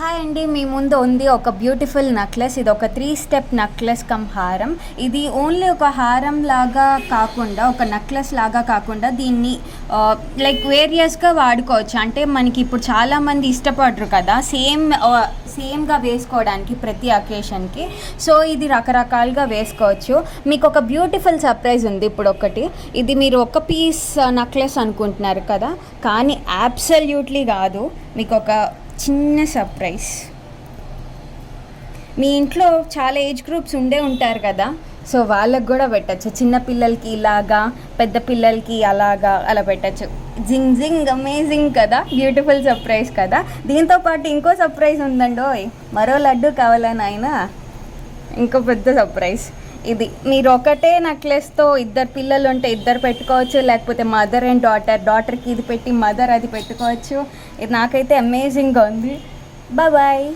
Hi అండి, మీ ముందు ఉంది ఒక బ్యూటిఫుల్ నెక్లెస్. ఇది ఒక 3 స్టెప్ నెక్లెస్ కమ్ హారం. ఇది ఓన్లీ ఒక హారం లాగా కాకుండా, ఒక నెక్లెస్ లాగా కాకుండా దీన్ని లైక్ వేరియస్గా వాడుకోవచ్చు. అంటే మనకి ఇప్పుడు చాలామంది ఇష్టపడరు కదా సేమ్గా వేసుకోవడానికి ప్రతి అకేషన్కి. సో ఇది రకరకాలుగా వేసుకోవచ్చు. మీకు ఒక బ్యూటిఫుల్ సర్ప్రైజ్ ఉంది. ఇప్పుడు ఒకటి, ఇది మీరు ఒక పీస్ నెక్లెస్ అనుకుంటున్నారు కదా, కానీ అబ్సల్యూట్లీ కాదు. మీకు ఒక చిన్న సర్ప్రైజ్. మీ ఇంట్లో చాలా ఏజ్ గ్రూప్స్ ఉంటారు కదా, సో వాళ్ళకు కూడా పెట్టచ్చు. చిన్న పిల్లలకి ఇలాగా, పెద్ద పిల్లలకి అలా పెట్టచ్చు. జింగ్ జింగ్, అమేజింగ్ కదా, బ్యూటిఫుల్ సర్ప్రైజ్ కదా. దీంతో పాటు ఇంకో సర్ప్రైజ్ ఉందండి. మరో లడ్డు కావాలని అయినా ఇంకో పెద్ద సర్ప్రైజ్. ఇది మీరు ఒకటే నెక్లెస్తో ఇద్దరు పిల్లలు ఉంటే ఇద్దరు పెట్టుకోవచ్చు, లేకపోతే మదర్ అండ్ డాటర్కి ఇది పెట్టి మదర్ అది పెట్టుకోవచ్చు. ఇది నాకైతే అమేజింగ్గా ఉంది. బాయ్.